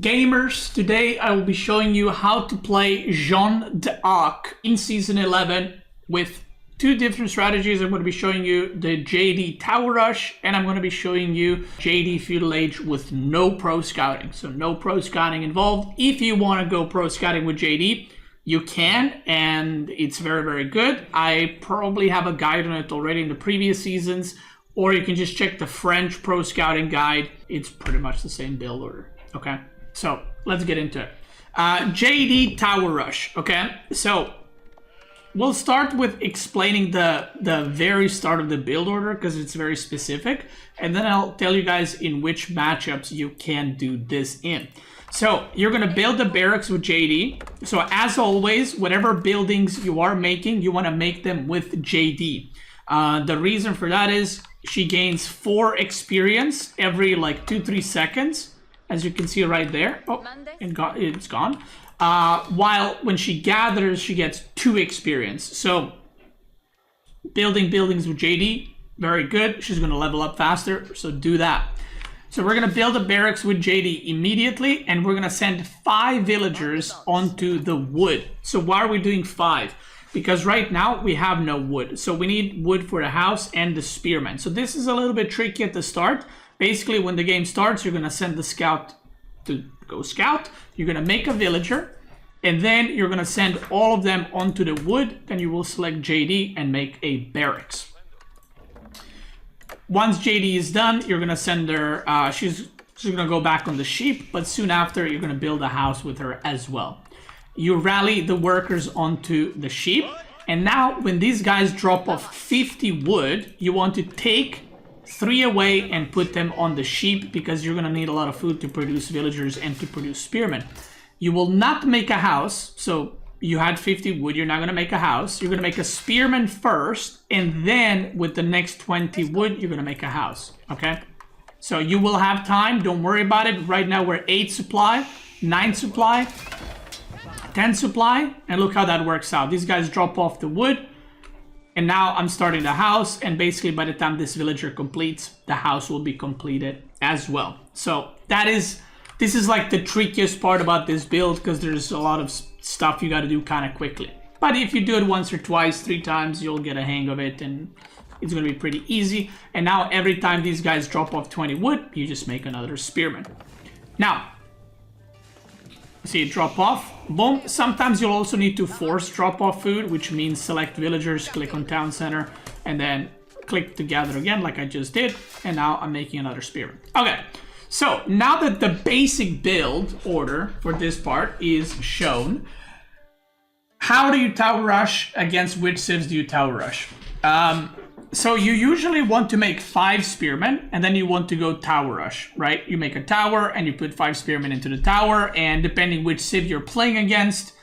gamers, today I will be showing you how to play Jeanne d'Arc in Season 11 with two different strategies. I'm going to be showing you the JD Tower Rush, and I'm going to be showing you JD Feudal Age with no pro scouting. So no pro scouting involved. If you want to go pro scouting with JD, you can, and it's very, very good. I probably have a guide on it already in the previous seasons, or you can just check the French pro scouting guide. It's pretty much the same build order. Okay, so let's get into it. JD Tower Rush. Okay, so we'll start with explaining the very start of the build order because it's very specific, and then I'll tell you guys in which matchups you can do this in. So you're going to build the barracks with JD. So as always, whatever buildings you are making, you want to make them with JD. The reason for that is she gains 4 experience every like 2-3 seconds, as you can see right there. Oh, it's gone. While when she gathers, she gets 2 experience. So building buildings with JD, very good. She's going to level up faster, so do that. So we're going to build a barracks with JD immediately, and we're going to send 5 villagers onto the wood. So why are we doing 5? Because right now we have no wood. So we need wood for the house and the spearman. So this is a little bit tricky at the start. Basically, when the game starts, you're going to send the scout to go scout. You're going to make a villager, and then you're going to send all of them onto the wood. Then you will select JD and make a barracks. Once JD is done, you're going to send her, she's going to go back on the sheep, but soon after, you're going to build a house with her as well. You rally the workers onto the sheep, and now when these guys drop off 50 wood, you want to take 3 away and put them on the sheep because you're going to need a lot of food to produce villagers and to produce spearmen. You will not make a house, so you had 50 wood, you're not going to make a house. You're going to make a spearman first, and then with the next 20 wood, you're going to make a house, okay? So you will have time, don't worry about it. Right now we're 8 supply, 9 supply, 10 supply, and look how that works out. These guys drop off the wood, and now I'm starting the house, and basically by the time this villager completes, the house will be completed as well. So this is like the trickiest part about this build because there's a lot of stuff you got to do kind of quickly. But if you do it once or twice, 3 times, you'll get a hang of it, and it's going to be pretty easy. And now every time these guys drop off 20 wood, you just make another spearman. Now, see it drop off, boom. Sometimes you'll also need to force drop off food, which means select villagers, click on town center, and then click to gather again like I just did. And now I'm making another spearman. Okay, so now that the basic build order for this part is shown, how do you tower rush? Against which civs do you tower rush? So you usually want to make 5 spearmen, and then you want to go tower rush, right? You make a tower and you put 5 spearmen into the tower, and depending which civ you're playing against,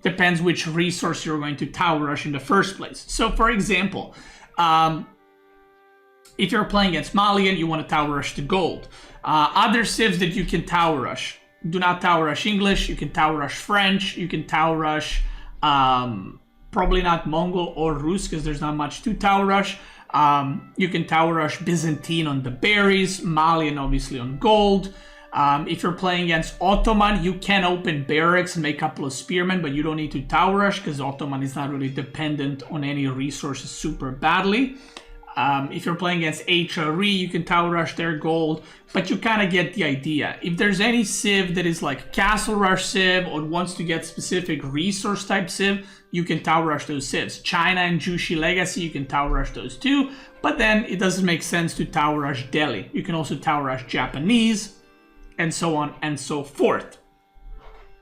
depends which resource you're going to tower rush in the first place. So for example, if you're playing against Malian, you want to tower rush the gold. Other civs that you can tower rush: do not tower rush English, you can tower rush French, you can tower rush probably not Mongol or Rus because there's not much to tower rush. You can tower rush Byzantine on the berries, Malian obviously on gold. If you're playing against Ottoman, you can open barracks and make a couple of spearmen, but you don't need to tower rush because Ottoman is not really dependent on any resources super badly. If you're playing against HRE, you can tower rush their gold, but you kind of get the idea. If there's any civ that is like castle rush civ or wants to get specific resource type civ, you can tower rush those civs. China and Jushi Legacy, you can tower rush those too, but then it doesn't make sense to tower rush Delhi. You can also tower rush Japanese, and so on and so forth.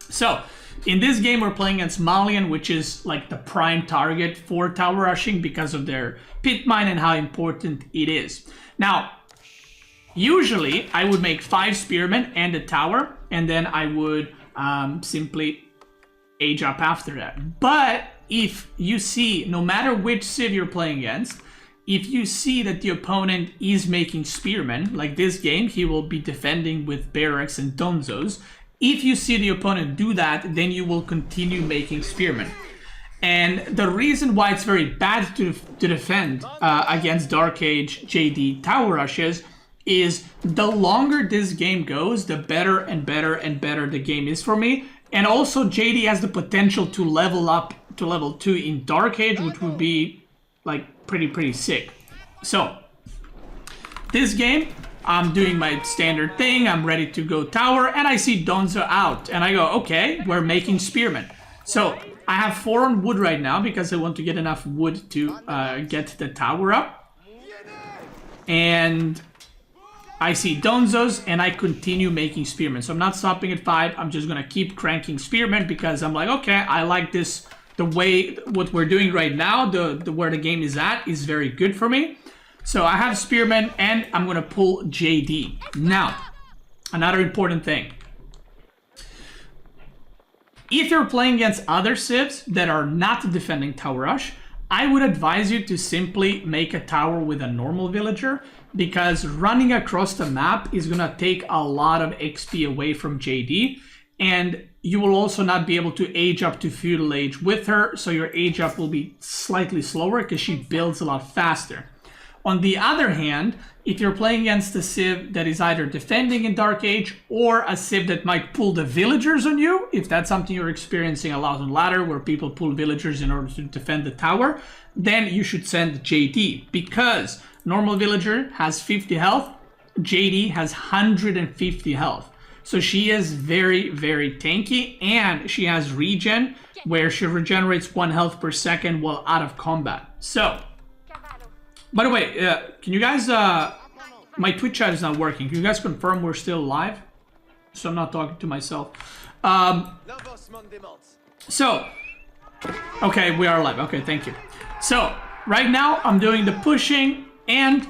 So in this game, we're playing against Malian, which is like the prime target for tower rushing because of their pit mine and how important it is. Now, usually I would make 5 spearmen and a tower, and then I would simply age up after that. But if you see, no matter which civ you're playing against, if you see that the opponent is making spearmen, like this game, he will be defending with barracks and donzos. If you see the opponent do that, then you will continue making spearmen. And the reason why it's very bad to defend against Dark Age JD tower rushes is the longer this game goes, the better and better and better the game is for me. And also JD has the potential to level up to level 2 in Dark Age, which would be like pretty sick. So this game, I'm doing my standard thing, I'm ready to go tower, and I see Donzo out. And I go, okay, we're making Spearman. So I have 4 on wood right now because I want to get enough wood to get the tower up. And I see Donzos, and I continue making Spearman. So I'm not stopping at 5, I'm just gonna keep cranking Spearman because I'm like, okay, I like this, the way, what we're doing right now, where the game is at is very good for me. So I have Spearman, and I'm gonna pull JD. Now, another important thing. If you're playing against other civs that are not defending Tower Rush, I would advise you to simply make a tower with a normal villager, because running across the map is gonna take a lot of XP away from JD, and you will also not be able to age up to Feudal Age with her, so your age up will be slightly slower because she builds a lot faster. On the other hand, if you're playing against a civ that is either defending in Dark Age or a civ that might pull the villagers on you, if that's something you're experiencing a lot on ladder where people pull villagers in order to defend the tower, then you should send JD, because normal villager has 50 health, JD has 150 health. So she is very tanky, and she has regen where she regenerates 1 health per second while out of combat. So, by the way, can you guys, my Twitch chat is not working. Can you guys confirm we're still live? So I'm not talking to myself. So, okay, we are live. Okay, thank you. So, right now I'm doing the pushing, and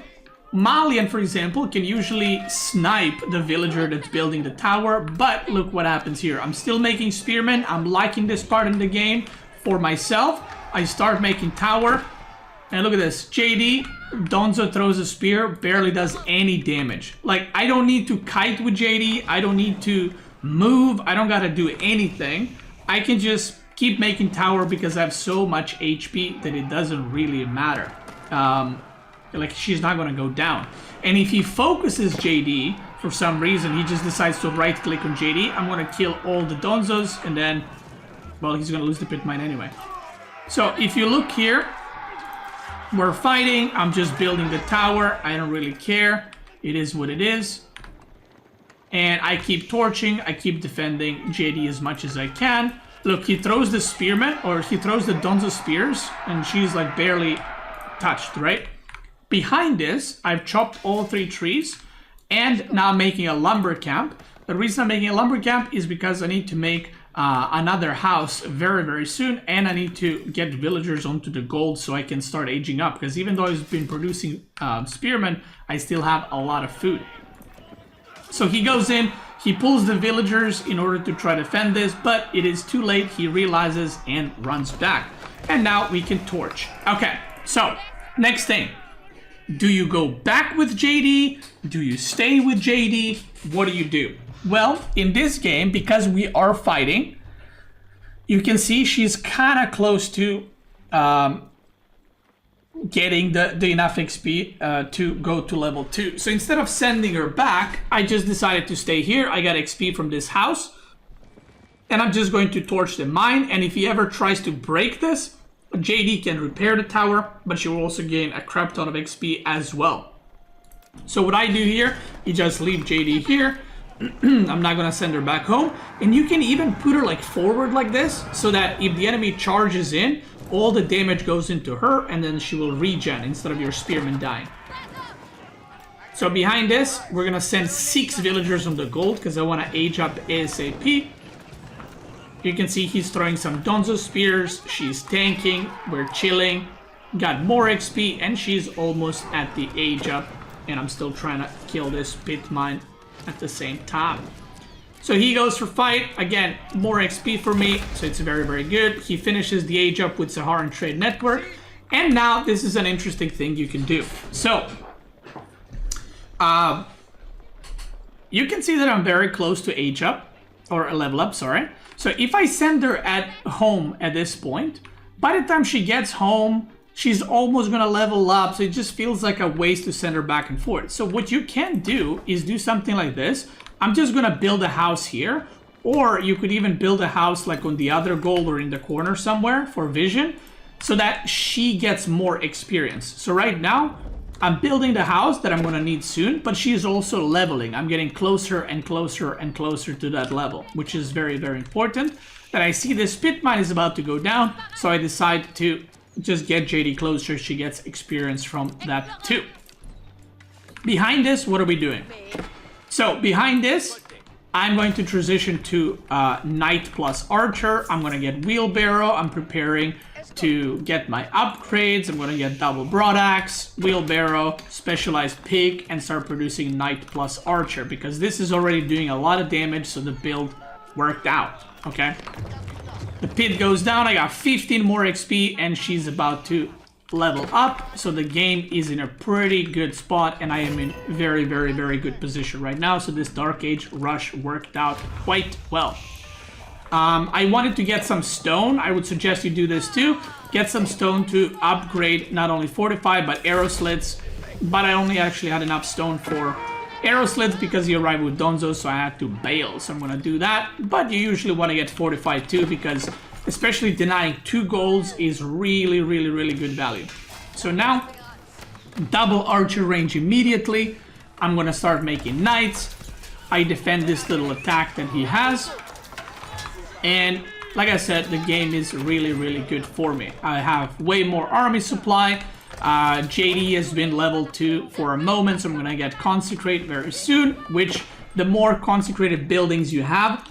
Malian, for example, can usually snipe the villager that's building the tower, but look what happens here. I'm still making Spearman. I'm liking this part in the game for myself. I start making tower. And look at this, JD, Donzo throws a spear, barely does any damage. Like, I don't need to kite with JD, I don't need to move, I don't gotta do anything. I can just keep making tower because I have so much HP that it doesn't really matter. Like, she's not gonna go down. And if he focuses JD, for some reason, he just decides to right click on JD, I'm gonna kill all the Donzos, and then, well, he's gonna lose the pit mine anyway. So, if you look here, we're fighting, I'm just building the tower, I don't really care, it is what it is. And I keep torching, I keep defending JD as much as I can. Look, he throws the Spearman, or he throws the Donzo Spears, and she's like barely touched, right? Behind this, I've chopped all 3 trees, and now I'm making a lumber camp. The reason I'm making a lumber camp is because I need to make another house very soon, and I need to get villagers onto the gold so I can start aging up, because even though I've been producing Spearman, I still have a lot of food. So he goes in, he pulls the villagers in order to try to defend this, but it is too late, he realizes and runs back. And now we can torch. Okay, so next thing. Do you go back with JD? Do you stay with JD? What do you do? Well, in this game, because we are fighting, you can see she's kind of close to getting the enough XP to go to level 2. So instead of sending her back, I just decided to stay here. I got XP from this house, and I'm just going to torch the mine. And if he ever tries to break this, JD can repair the tower, but she will also gain a crap ton of XP as well. So what I do here, you just leave JD here. I'm not gonna send her back home, and you can even put her like forward like this, so that if the enemy charges in, all the damage goes into her, and then she will regen instead of your Spearman dying. So behind this, we're gonna send 6 villagers on the gold because I want to age up ASAP. You can see he's throwing some Donzo Spears, she's tanking, we're chilling, got more XP, and she's almost at the age up, and I'm still trying to kill this pit mine at the same time. So he goes for fight, again, more XP for me, so it's very good. He finishes the age up with Saharan Trade Network, and now this is an interesting thing you can do. So, you can see that I'm very close to age up, or a level up, sorry. So if I send her at home at this point, by the time she gets home, she's almost gonna level up, so it just feels like a waste to send her back and forth. So what you can do is do something like this. I'm just gonna build a house here, or you could even build a house like on the other gold or in the corner somewhere for vision, so that she gets more experience. So right now, I'm building the house that I'm gonna need soon, but she is also leveling. I'm getting closer and closer and closer to that level, which is very, very important. That I see this pit mine is about to go down, so I decide to just get JD closer. She gets experience from that too. Behind this, what are we doing? So behind this, I'm going to transition to Knight plus Archer. I'm going to get Wheelbarrow. I'm preparing to get my upgrades. I'm going to get double Broadaxe, Wheelbarrow, Specialized Pig, and start producing Knight plus Archer, because this is already doing a lot of damage, so the build worked out, okay? The pit goes down, I got 15 more XP, and she's about to level up, so the game is in a pretty good spot, and I am in very, very, very good position right now, so this Dark Age rush worked out quite well. I wanted to get some stone. I would suggest you do this too. Get some stone to upgrade not only Fortify, but Arrow Slits, but I only actually had enough stone for Arrow Slits because he arrived with Donzo, so I had to bail, so I'm gonna do that. But you usually want to get Fortified too, because especially denying 2 golds is really, really, really good value. So now, double Archer range immediately. I'm gonna start making Knights. I defend this little attack that he has. And like I said, the game is really, really good for me. I have way more army supply. JD has been level 2 for a moment, so I'm gonna get Consecrate very soon, which the more consecrated buildings you have,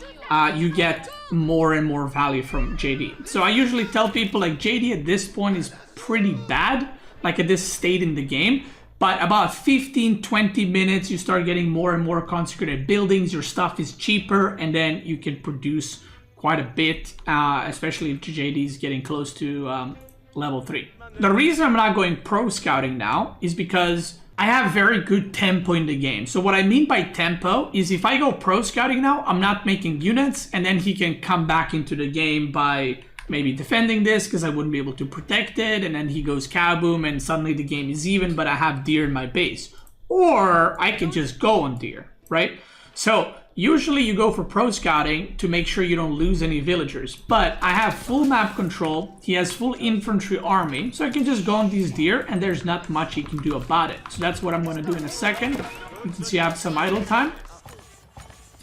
you get more and more value from JD. So I usually tell people like JD at this point is pretty bad, like at this state in the game, but about 15-20 minutes you start getting more and more consecrated buildings, your stuff is cheaper, and then you can produce quite a bit, especially if JD is getting close to level 3. The reason I'm not going pro scouting now is because I have very good tempo in the game. So what I mean by tempo is if I go pro scouting now, I'm not making units, and then he can come back into the game by maybe defending this because I wouldn't be able to protect it, and then he goes kaboom and suddenly the game is even, but I have deer in my base. Or I can just go on deer, right? So usually you go for pro scouting to make sure you don't lose any villagers, but I have full map control, he has full infantry army, so I can just go on these deer and there's not much he can do about it. So that's what I'm going to do in a second. You can see I have some idle time.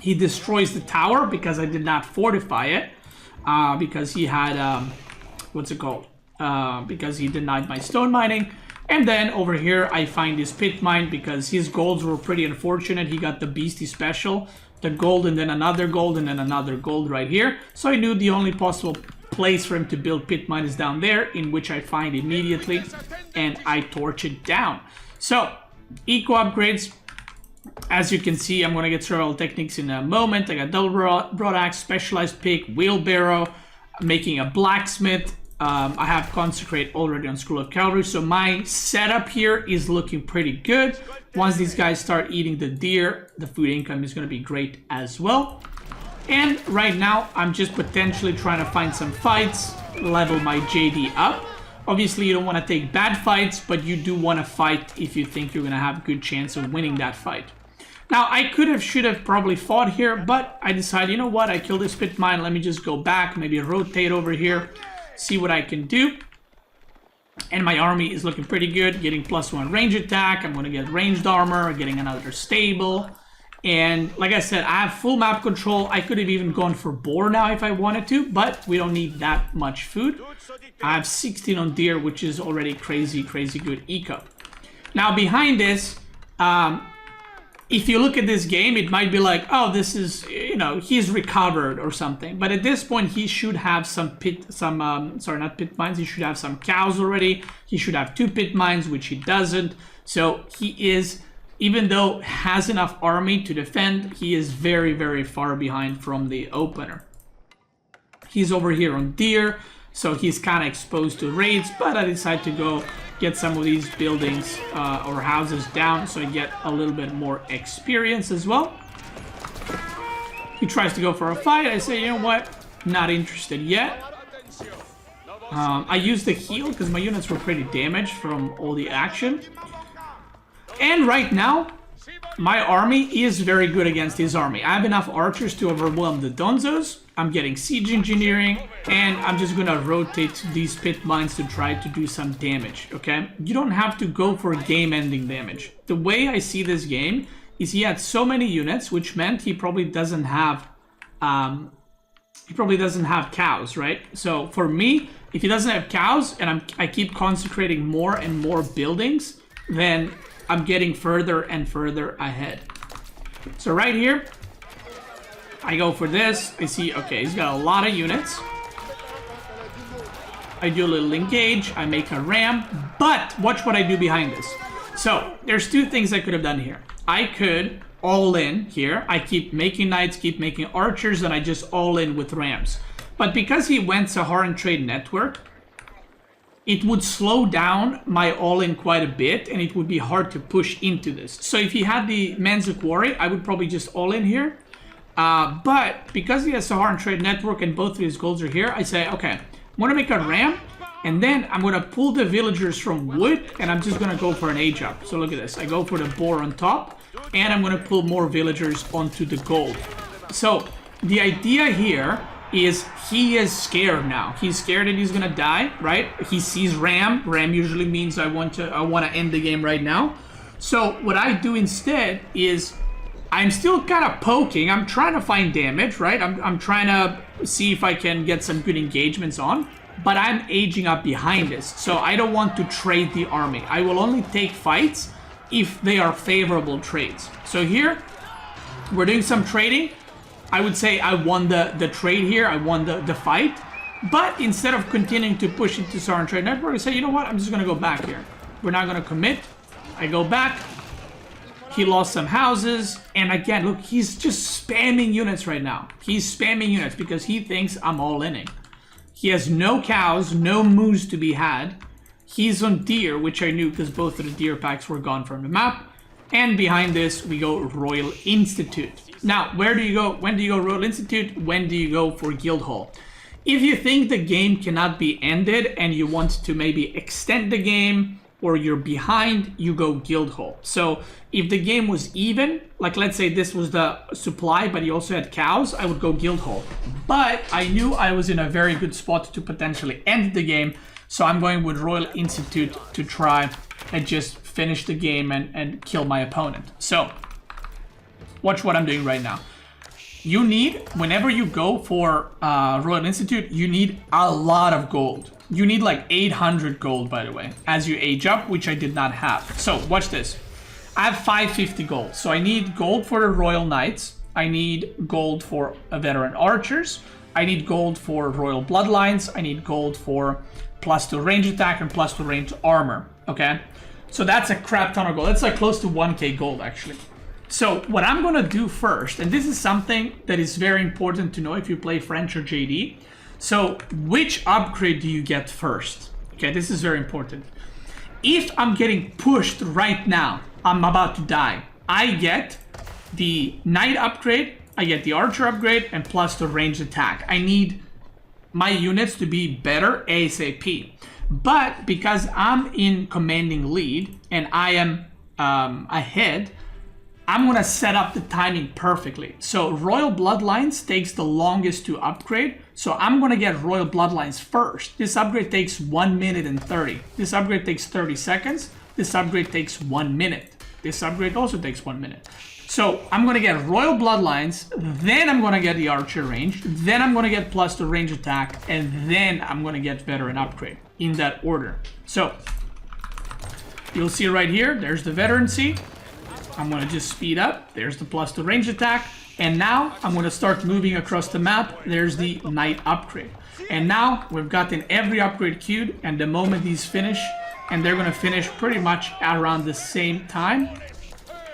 He destroys the tower because I did not fortify it, because he had, what's it called? Because he denied my stone mining. And then over here I find his pit mine because his golds were pretty unfortunate. He got the Beastie special, the gold, and then another gold, and then another gold right here. So I knew the only possible place for him to build pit mine is down there, in which I find immediately, and I torch it down. So eco upgrades, as you can see, I'm gonna get survival techniques in a moment. I got double broadaxe, specialized pick, wheelbarrow, making a blacksmith. I have consecrate already on School of Cavalry, so my setup here is looking pretty good. Once these guys start eating the deer, the food income is going to be great as well. And right now, I'm just potentially trying to find some fights, level my JD up. Obviously, you don't want to take bad fights, but you do want to fight if you think you're going to have a good chance of winning that fight. Now, I should have probably fought here, but I decided, you know what, I killed this pit mine, let me just go back, maybe rotate over here, see what I can do. And my army is looking pretty good, getting +1 range attack. I'm going to get ranged armor, getting another stable. And like I said, I have full map control. I could have even gone for boar now if I wanted to, but we don't need that much food. I have 16 on deer, which is already crazy, crazy good eco. Now behind this, if you look at this game, it might be like, oh, this is, you know, he's recovered or something. But at this point, he should have some sorry, not pit mines. He should have some cows already. He should have 2 pit mines, which he doesn't. So he is, even though has enough army to defend, he is very, very far behind from the opener. He's over here on deer, so he's kind of exposed to raids, but I decided to go get some of these buildings or houses down so I get a little bit more experience as well. He tries to go for a fight. I say, you know what? Not interested yet. I used the heal because my units were pretty damaged from all the action. And right now, my army is very good against his army. I have enough archers to overwhelm the Donzos. I'm getting siege engineering, and I'm just gonna rotate these pit mines to try to do some damage, okay? You don't have to go for game-ending damage. The way I see this game is he had so many units, which meant he probably doesn't have cows, right? So for me, if he doesn't have cows and I keep consecrating more and more buildings, then I'm getting further and further ahead. So right here, I go for this. I see, okay, he's got a lot of units. I do a little engage. I make a ram. But watch what I do behind this. So there's two things I could have done here. I could all in here. I keep making knights, keep making archers, and I just all in with rams. But because he went Saharan Trade Network, it would slow down my all-in quite a bit, and it would be hard to push into this. So if he had the Menza Quarry, I would probably just all in here. But because he has Saharan Trade Network and both of his golds are here, I say, okay, I'm gonna make a ram, and then I'm gonna pull the villagers from wood, and I'm just gonna go for an age up. So look at this, I go for the boar on top, and I'm gonna pull more villagers onto the gold. So the idea here is he is scared now. He's scared that he's gonna die, right? He sees ram. Ram usually means I want to end the game right now. So what I do instead is I'm still kind of poking. I'm trying to find damage, right? I'm trying to see if I can get some good engagements on, but I'm aging up behind this. So I don't want to trade the army. I will only take fights if they are favorable trades. So here, we're doing some trading. I would say I won the trade here. I won the fight. But instead of continuing to push into Saharan Trade Network, I say, you know what? I'm just going to go back here. We're not going to commit. I go back. He lost some houses. And again, look, he's just spamming units right now. He's spamming units because he thinks I'm all-inning. He has no cows, no moose to be had. He's on deer, which I knew because both of the deer packs were gone from the map. And behind this, we go Royal Institute. Now, where do you go? When do you go Royal Institute? When do you go for Guildhall? If you think the game cannot be ended and you want to maybe extend the game or you're behind, you go Guildhall. So if the game was even, like let's say this was the supply, but you also had cows, I would go Guildhall. But I knew I was in a very good spot to potentially end the game, so I'm going with Royal Institute to try and just finish the game and kill my opponent. So watch what I'm doing right now. You need, whenever you go for Royal Institute, you need a lot of gold. You need like 800 gold, by the way, as you age up, which I did not have. So watch this. I have 550 gold. So I need gold for the Royal Knights. I need gold for veteran archers. I need gold for Royal Bloodlines. I need gold for +2 range attack and +2 range armor. Okay, so that's a crap ton of gold. That's like close to 1k gold actually. So what I'm gonna do first, and this is something that is very important to know if you play French or JD. So which upgrade do you get first? Okay, this is very important. If I'm getting pushed right now, I'm about to die, I get the Knight upgrade, I get the Archer upgrade, and +2 range attack. I need my units to be better ASAP. But because I'm in commanding lead and I am ahead, I'm gonna set up the timing perfectly. So Royal Bloodlines takes the longest to upgrade. So I'm gonna get Royal Bloodlines first. This upgrade takes 1 minute and 30. This upgrade takes 30 seconds. This upgrade takes 1 minute. This upgrade also takes 1 minute. So I'm gonna get Royal Bloodlines, then I'm gonna get the Archer range, then I'm gonna get +2 range attack, and then I'm gonna get Veteran upgrade in that order. So you'll see right here, there's the Veterancy. I'm gonna just speed up. There's the +2 range attack. And now I'm gonna start moving across the map. There's the Knight upgrade. And now we've gotten every upgrade queued, and the moment these finish, and they're gonna finish pretty much around the same time,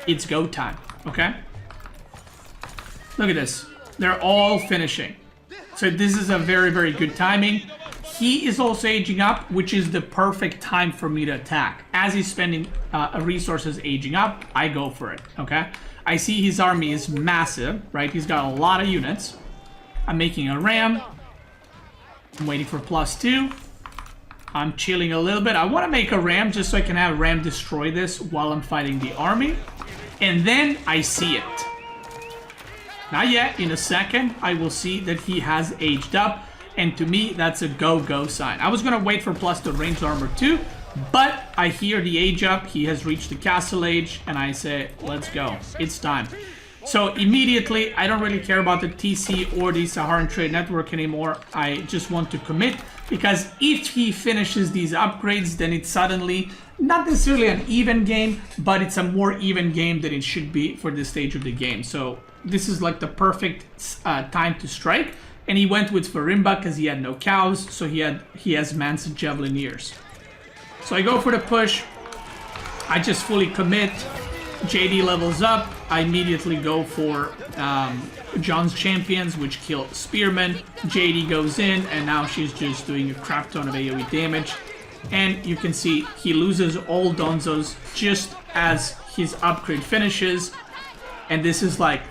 it's go time, okay? Look at this. They're all finishing. So this is a very, very good timing. He is also aging up, which is the perfect time for me to attack. As he's spending resources aging up, I go for it, okay? I see his army is massive, right? He's got a lot of units. I'm making a ram. I'm waiting for +2. I'm chilling a little bit. I want to make a ram just so I can have ram destroy this while I'm fighting the army. And then I see it. Not yet. In a second, I will see that he has aged up. And to me, that's a go-go sign. I was going to wait for plus the ranged armor too. But I hear the age up. He has reached the castle age. And I say, let's go. It's time. So immediately, I don't really care about the TC or the Saharan Trade Network anymore. I just want to commit, because if he finishes these upgrades, then it's suddenly not necessarily an even game, but it's a more even game than it should be for this stage of the game. So this is like the perfect time to strike. And he went with Farimba because he had no cows, so he has Mansa Javelineers. So I go for the push. I just fully commit. JD levels up. I immediately go for John's Champions, which kill Spearman. JD goes in, and now she's just doing a crap ton of AoE damage. And you can see he loses all Donzos just as his upgrade finishes. And this is like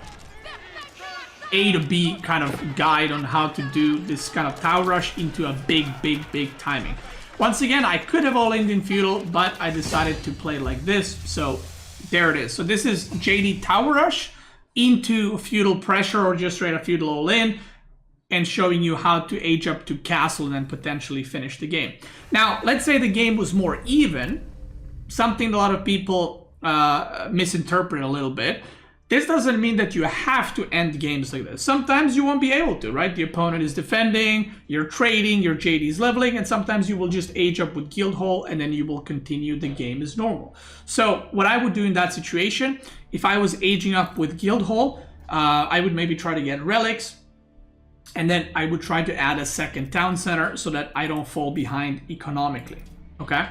A to B kind of guide on how to do this kind of tower rush into a big timing. Once again, I could have all-in in Feudal, but I decided to play like this, so there it is. So this is JD Tower Rush into Feudal Pressure, or just straight up Feudal all-in, and showing you how to age up to Castle and then potentially finish the game. Now, let's say the game was more even, something a lot of people misinterpret a little bit. This doesn't mean that you have to end games like this. Sometimes you won't be able to, right? The opponent is defending, you're trading, your JD is leveling, and sometimes you will just age up with Guildhall and then you will continue the game as normal. So what I would do in that situation, if I was aging up with Guildhall, I would maybe try to get relics, and then I would try to add a second town center so that I don't fall behind economically, okay?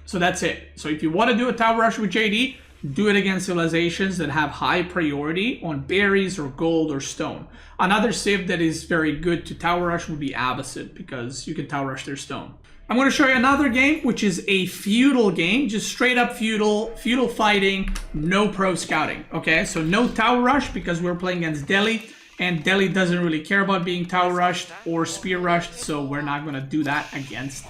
So that's it. So if you want to do a tower rush with JD, do it against civilizations that have high priority on berries or gold or stone. Another civ that is very good to tower rush would be Abbasid, because you can tower rush their stone. I'm going to show you another game, which is a feudal game, just straight up feudal fighting, no pro scouting. Okay, so no tower rush because we're playing against Delhi, and Delhi doesn't really care about being tower rushed or spear rushed, so we're not going to do that against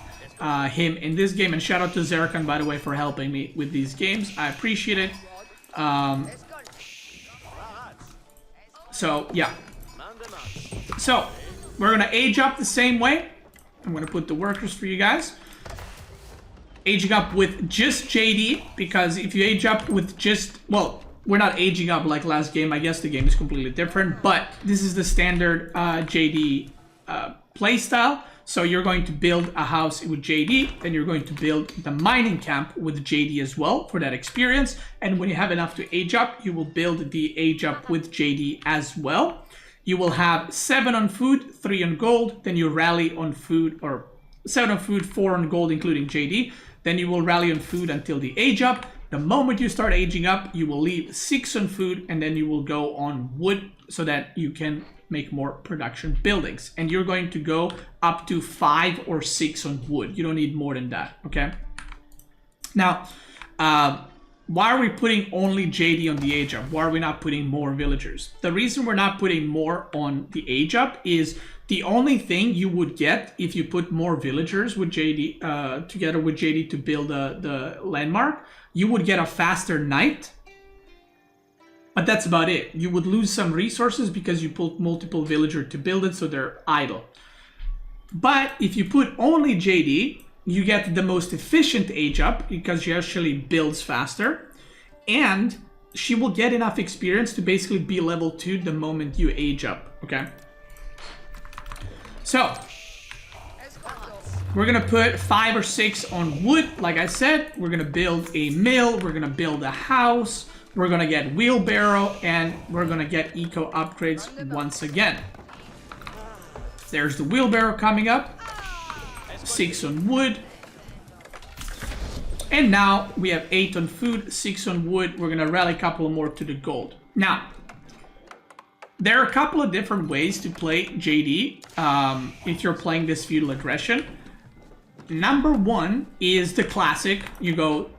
him in this game. And shout out to Zerkan, by the way, for helping me with these games. I appreciate it. So yeah, so we're gonna age up the same way. I'm gonna put the workers for you guys. Aging up with just JD, because if you age up with just, well, we're not aging up like last game. I guess the game is completely different, but this is the standard JD playstyle. So you're going to build a house with JD, then you're going to build the mining camp with JD as well for that experience. And when you have enough to age up, you will build the age up with JD as well. You will have 7 on food, 3 on gold, then you rally on food, or 7 on food, 4 on gold, including JD. Then you will rally on food until the age up. The moment you start aging up, you will leave 6 on food, and then you will go on wood so that you can make more production buildings. And you're going to go up to 5 or 6 on wood. You don't need more than that, okay? Now, why are we putting only JD on the age up? Why are we not putting more villagers? The reason we're not putting more on the age up is the only thing you would get if you put more villagers with JD, together with JD to build the landmark, you would get a faster night. But that's about it. You would lose some resources because you put multiple villagers to build it, so they're idle. But if you put only JD, you get the most efficient age up because she actually builds faster, and she will get enough experience to basically be level 2 the moment you age up, okay? So, we're gonna put 5 or 6 on wood, like I said. We're gonna build a mill, we're gonna build a house, we're gonna get wheelbarrow, and we're gonna get eco upgrades once again. There's the wheelbarrow coming up. 6 on wood. And now we have 8 on food, 6 on wood. We're gonna rally a couple more to the gold. Now, there are a couple of different ways to play JD if you're playing this feudal aggression. Number 1 is the classic. You go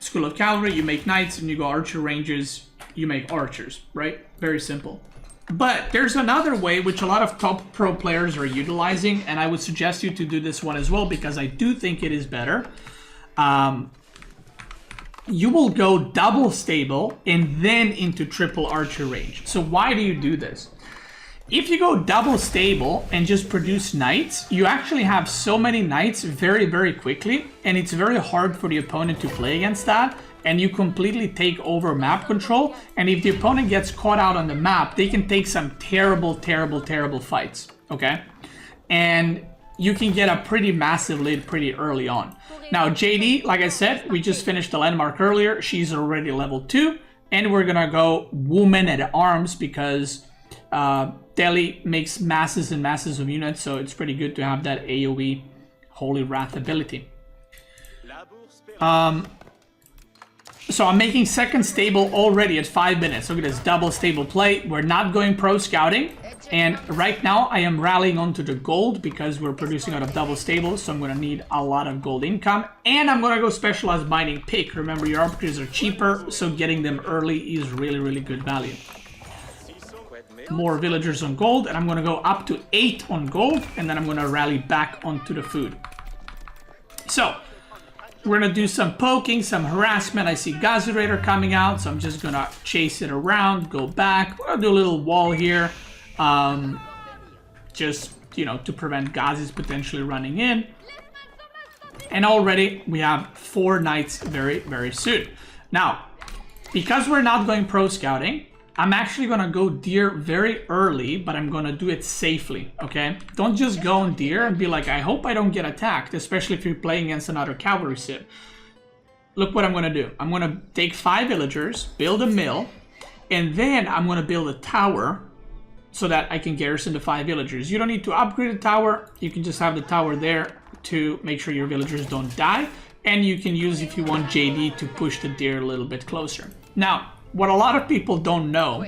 School of Cavalry, you make knights, and you go archer ranges, you make archers, right? Very simple. But there's another way which a lot of top pro players are utilizing, and I would suggest you to do this one as well because I do think it is better. You will go double stable and then into triple archer range. So why do you do this? If you go double stable and just produce knights, you actually have so many knights very, very quickly, and it's very hard for the opponent to play against that, and you completely take over map control, and if the opponent gets caught out on the map, they can take some terrible, terrible, terrible fights, okay? And you can get a pretty massive lead pretty early on. Now, JD, like I said, we just finished the landmark earlier. She's already level 2, and we're gonna go woman at arms because Delhi makes masses and masses of units, so it's pretty good to have that AoE Holy Wrath ability. So I'm making second stable already at 5 minutes. Look at this double stable play. We're not going pro scouting. And right now I am rallying onto the gold because we're producing out of double stable. So I'm going to need a lot of gold income. And I'm going to go specialized mining pick. Remember, your archers are cheaper, so getting them early is really, really good value. More villagers on gold. And I'm going to go up to 8 on gold. And then I'm going to rally back onto the food. So we're gonna do some poking, some harassment. I see Ghazi Raider coming out, so I'm just gonna chase it around, go back. We're gonna do a little wall here, just, you know, to prevent Ghazis potentially running in. And already we have 4 knights very, very soon. Now, because we're not going pro scouting, I'm actually gonna go deer very early, but I'm gonna do it safely, okay? Don't just go on deer and be like, I hope I don't get attacked, especially if you're playing against another cavalry civ. Look what I'm gonna do. I'm gonna take 5 villagers, build a mill, and then I'm gonna build a tower so that I can garrison the 5 villagers. You don't need to upgrade the tower. You can just have the tower there to make sure your villagers don't die. And you can use, if you want, JD to push the deer a little bit closer. Now, what a lot of people don't know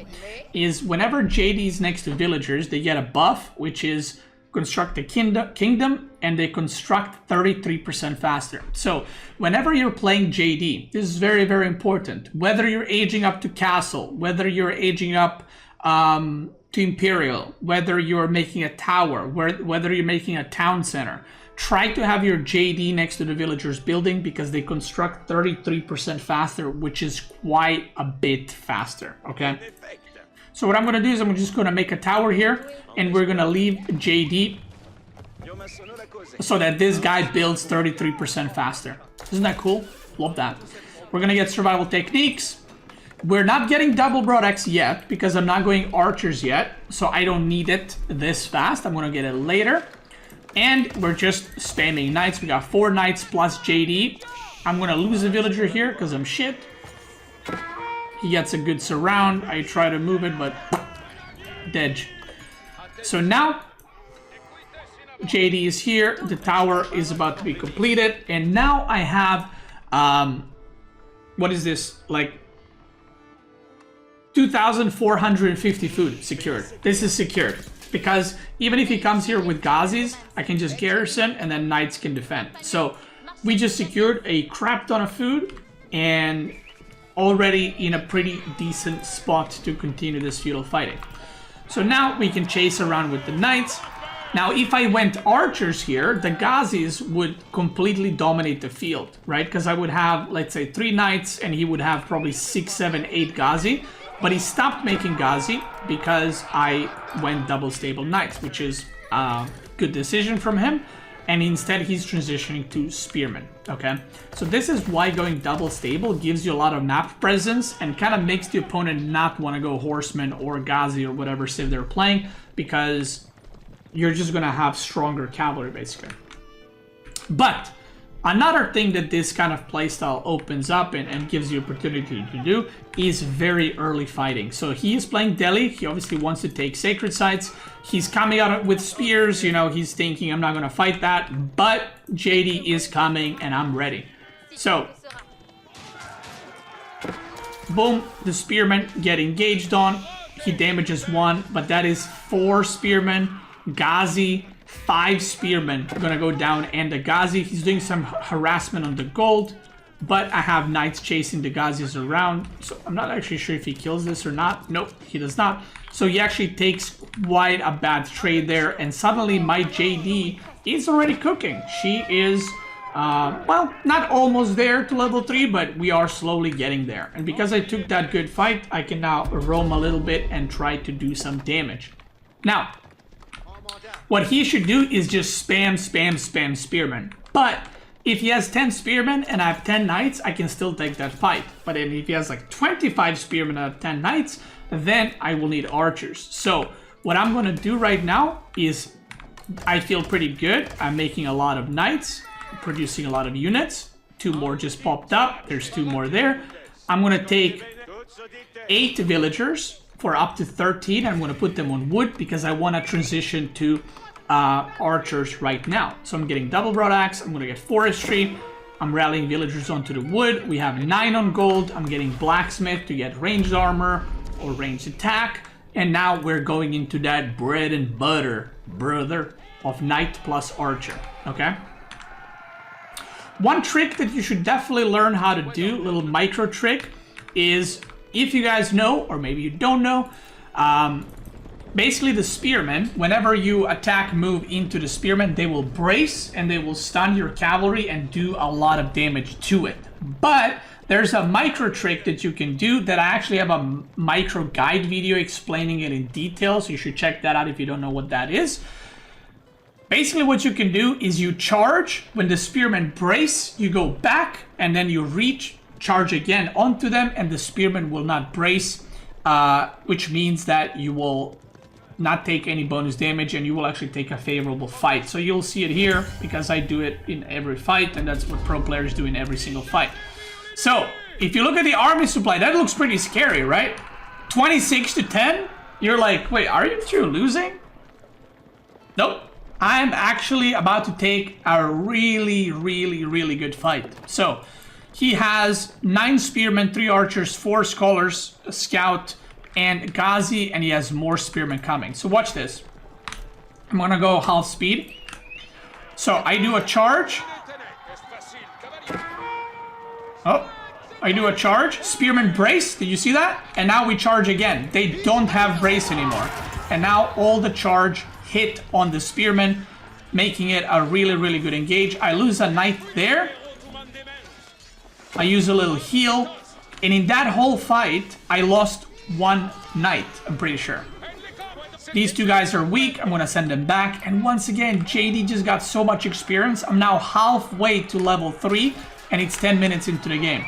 is whenever JD is next to villagers, they get a buff, which is construct a kingdom, and they construct 33% faster. So whenever you're playing JD, this is very, very important. Whether you're aging up to castle, whether you're aging up to imperial, whether you're making a tower, whether you're making a town center, try to have your JD next to the villagers building because they construct 33% faster, which is quite a bit faster, okay? So what I'm gonna do is I'm just gonna make a tower here, and we're gonna leave JD so that this guy builds 33% faster. Isn't that cool? Love that. We're gonna get survival techniques. We're not getting double broad X yet because I'm not going archers yet, so I don't need it this fast. I'm gonna get it later. And we're just spamming knights. We got 4 knights plus JD. I'm gonna lose a villager here because I'm shit. He gets a good surround. I try to move it, but dead. So now JD is here. The tower is about to be completed, and now I have what is this, like 2,450 food secured. This is secured. Because even if he comes here with Ghazis, I can just garrison and then knights can defend. So we just secured a crap ton of food and already in a pretty decent spot to continue this feudal fighting. So now we can chase around with the knights. Now if I went archers here, the Ghazis would completely dominate the field, right? Because I would have, let's say, 3 knights and he would have probably 6, 7, 8 Ghazi. But he stopped making Ghazi because I went double stable knights, which is a good decision from him. And instead he's transitioning to Spearman, okay? So this is why going double stable gives you a lot of map presence and kind of makes the opponent not want to go horseman or Ghazi or whatever civ they're playing, because you're just going to have stronger cavalry basically. But another thing that this kind of playstyle opens up and gives you opportunity to do is very early fighting. So he is playing Delhi. He obviously wants to take sacred sites. He's coming out with spears. You know, he's thinking, I'm not going to fight that. But JD is coming and I'm ready. So, boom, the spearmen get engaged on. He damages 1, but that is 4 spearmen. Ghazi, 5 spearmen are gonna go down, and the Ghazi, he's doing some harassment on the gold. but I have knights chasing the Gazis around, so I'm not actually sure if he kills this or not. Nope, he does not. So he actually takes quite a bad trade there, and suddenly my JD is already cooking. She is, well, not almost there to level 3, but we are slowly getting there. And because I took that good fight, I can now roam a little bit and try to do some damage. Now, what he should do is just spam Spearman. But if he has 10 Spearmen and I have 10 Knights, I can still take that fight. But then if he has like 25 Spearmen out of 10 Knights, then I will need Archers. So what I'm going to do right now is I feel pretty good. I'm making a lot of Knights, producing a lot of units. 2 more just popped up. There's 2 more there. I'm going to take 8 villagers for up to 13. I'm going to put them on wood because I want to transition to archers right now. So I'm getting double broadaxe. I'm going to get forestry. I'm rallying villagers onto the wood. We have 9 on gold. I'm getting blacksmith to get ranged armor or ranged attack. And now we're going into that bread and butter, brother, of knight plus archer. Okay. One trick that you should definitely learn how to do, little micro trick, is if you guys know, or maybe you don't know, basically the Spearmen, whenever you attack move into the Spearmen, they will brace and they will stun your cavalry and do a lot of damage to it. But there's a micro trick that you can do that I actually have a micro guide video explaining it in detail, so you should check that out if you don't know what that is. Basically what you can do is you charge, when the Spearmen brace, you go back and then you charge again onto them and the Spearmen will not brace, which means that you will not take any bonus damage and you will actually take a favorable fight. So you'll see it here because I do it in every fight, and that's what pro players do in every single fight. So if you look at the army supply, that looks pretty scary, right? 26 to 10? You're like, wait, are you two losing? Nope. I'm actually about to take a really good fight. So he has 9 spearmen, 3 archers, 4 scholars, a scout, and Ghazi, and he has more spearmen coming. So watch this. I'm gonna go half speed. So I do a charge. Oh, I do a charge. Spearmen brace. Did you see that? And now we charge again. They don't have brace anymore. And now all the charge hit on the spearmen, making it a really good engage. I lose a knight there. I use a little heal. And in that whole fight, I lost 1 knight, I'm pretty sure. These 2 guys are weak. I'm going to send them back. And once again, JD just got so much experience. I'm now halfway to level 3, and it's 10 minutes into the game.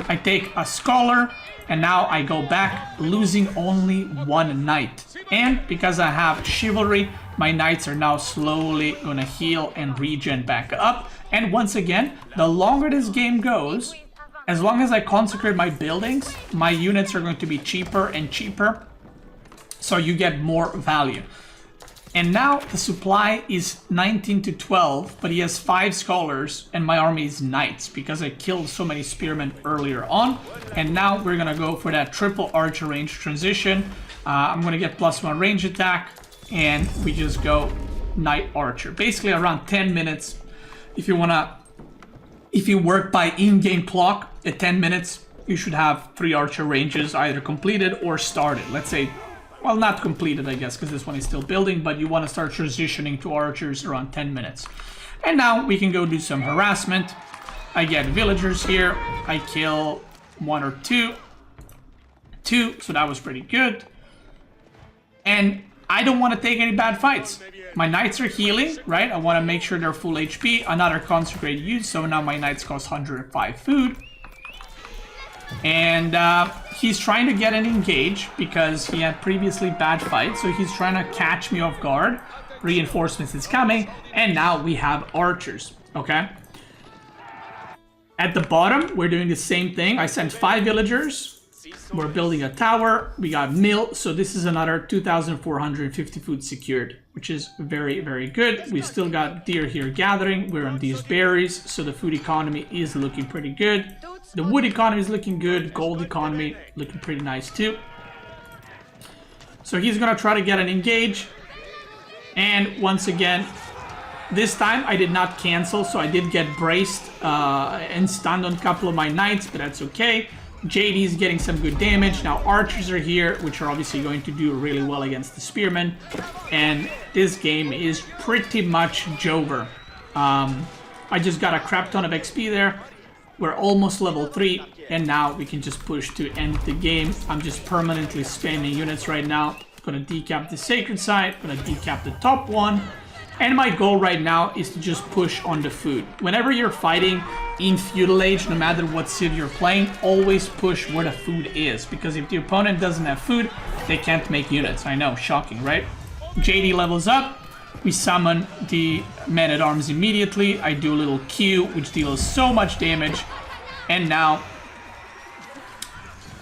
I take a scholar, and now I go back, losing only 1 knight. And because I have chivalry, my knights are now slowly going to heal and regen back up. And once again, the longer this game goes, as long as I consecrate my buildings, my units are going to be cheaper and cheaper. So you get more value. And now the supply is 19 to 12, but he has 5 scholars and my army is knights because I killed so many spearmen earlier on. And now we're going to go for that triple archer range transition. I'm going to get +1 range attack and we just go knight archer. Basically around 10 minutes. If you work by in-game clock, at 10 minutes, you should have 3 archer ranges either completed or started. Let's say, well, not completed, I guess, because this one is still building, but you want to start transitioning to archers around 10 minutes. And now we can go do some harassment. I get villagers here. I kill 1 or 2. 2, so that was pretty good. And I don't want to take any bad fights. My knights are healing, right? I want to make sure they're full HP. Another consecrated use, so now my knights cost 105 food. And he's trying to get an engage because he had previously bad fights, so he's trying to catch me off guard. Reinforcements is coming, and now we have archers, okay? At the bottom, we're doing the same thing. I sent 5 villagers. We're building a tower. We got mill, so this is another 2,450 food secured, which is very good. We still got deer here gathering. We're on these berries, so the food economy is looking pretty good. The wood economy is looking good. Gold economy looking pretty nice too. So he's gonna try to get an engage, and once again, This time I did not cancel, so I did get braced and stunned on a couple of my knights, but that's okay. JD is getting some good damage. Now archers are here, which are obviously going to do really well against the spearmen. And this game is pretty much Jover. I just got a crap ton of XP there. We're almost level 3, and now we can just push to end the game. I'm just permanently spamming units right now. Gonna decap the sacred site, gonna decap the top one. And my goal right now is to just push on the food. Whenever you're fighting in Feudal Age, no matter what civ you're playing, always push where the food is. Because if the opponent doesn't have food, they can't make units. I know, shocking, right? JD levels up. We summon the man-at-arms immediately. I do a little Q, which deals so much damage. And now,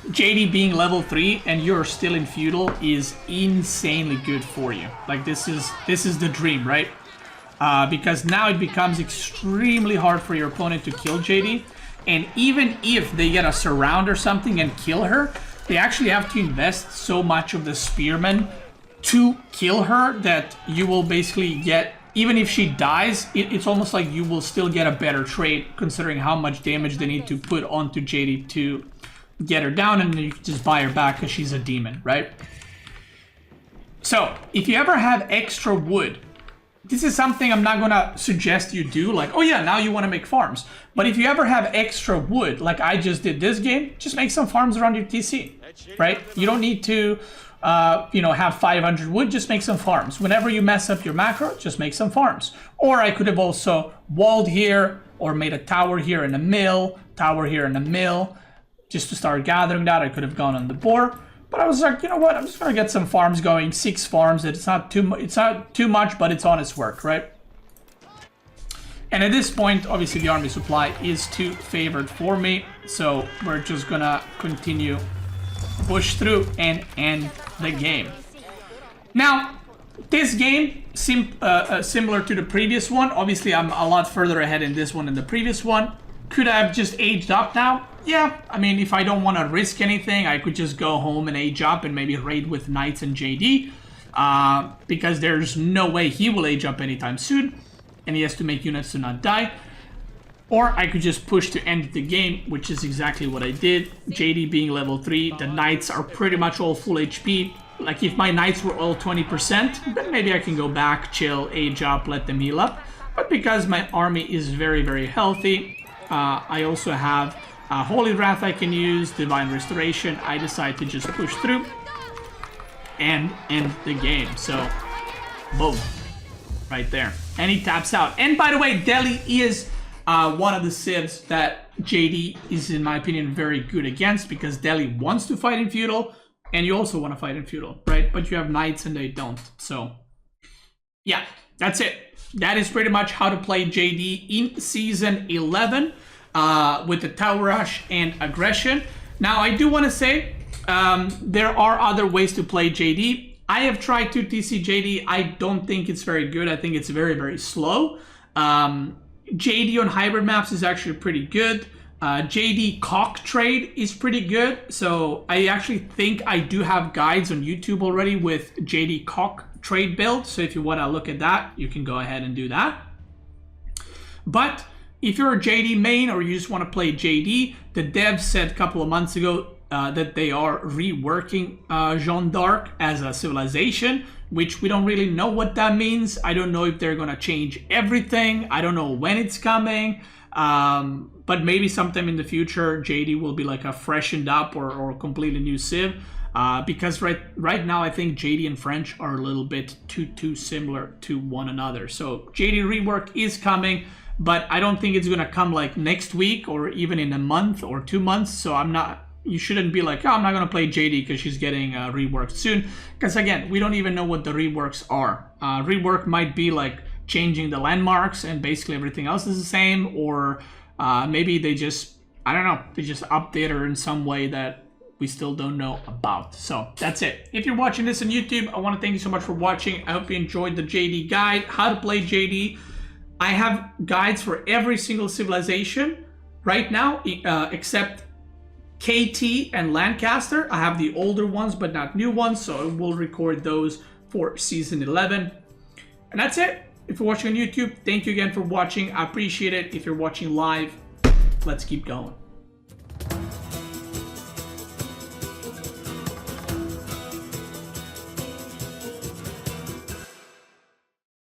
JD being level 3 and you're still in Feudal is insanely good for you. Like, this is the dream, right? Because now it becomes extremely hard for your opponent to kill JD. And even if they get a surround or something and kill her, they actually have to invest so much of the spearmen to kill her that you will basically get, even if she dies, it's almost like you will still get a better trade considering how much damage they need to put onto JD to get her down, and then you can just buy her back because she's a demon, right? So if you ever have extra wood, this is something I'm not gonna suggest you do, like, oh yeah, now you want to make farms. But if you ever have extra wood, like I just did this game, just make some farms around your TC, right? You don't need to you know, have 500 wood, just make some farms. Whenever you mess up your macro, just make some farms. Or I could have also walled here, or made a tower here and a mill, tower here and a mill, just to start gathering that. I could have gone on the boar, but I was like, you know what, I'm just gonna get some farms going, 6 farms. It's not too much, but it's honest work, right? And at this point, obviously the army supply is too favored for me, so we're just gonna continue push through and end the game. Now, this game, similar to the previous one, obviously I'm a lot further ahead in this one than the previous one. Could I have just aged up now? Yeah, I mean, if I don't want to risk anything, I could just go home and age up and maybe raid with Knights and JD. Because there's no way he will age up anytime soon, and he has to make units to not die. Or I could just push to end the game, which is exactly what I did. JD being level 3, the Knights are pretty much all full HP. Like, if my Knights were all 20%, then maybe I can go back, chill, age up, let them heal up. But because my army is very, very healthy, I also have Holy Wrath I can use, Divine Restoration. I decide to just push through and end the game. So, boom. Right there. And he taps out. And by the way, Delhi is one of the civs that JD is, in my opinion, very good against, because Delhi wants to fight in Feudal, and you also want to fight in Feudal, right? But you have Knights and they don't. So, yeah, that's it. That is pretty much how to play JD in Season 11 with the Tower Rush and Aggression. Now, I do want to say there are other ways to play JD. I have tried to TC JD. I don't think it's very good. I think it's very, very slow. JD on hybrid maps is actually pretty good. JD cock trade is pretty good. So I actually think I do have guides on YouTube already with JD cock trade build. So if you want to look at that, you can go ahead and do that. But if you're a JD main or you just want to play JD, the devs said a couple of months ago that they are reworking Jeanne d'Arc as a civilization, which we don't really know what that means. I don't know if they're going to change everything. I don't know when it's coming. But maybe sometime in the future, JD will be like a freshened up or completely new civ. Because right now, I think JD and French are a little bit too similar to one another. So JD rework is coming, but I don't think it's going to come like next week or even in a month or 2 months. So you shouldn't be like, oh, I'm not going to play JD because she's getting reworked soon. Because again, we don't even know what the reworks are. Rework might be like changing the landmarks and basically everything else is the same. Or maybe they just, I don't know, they just update her in some way that we still don't know about. So that's it. If you're watching this on YouTube, I want to thank you so much for watching. I hope you enjoyed the JD guide, how to play JD. I have guides for every single civilization right now, except KT and Lancaster. I have the older ones, but not new ones, so I will record those for Season 11. And that's it. If you're watching on YouTube, thank you again for watching. I appreciate it. If you're watching live, let's keep going.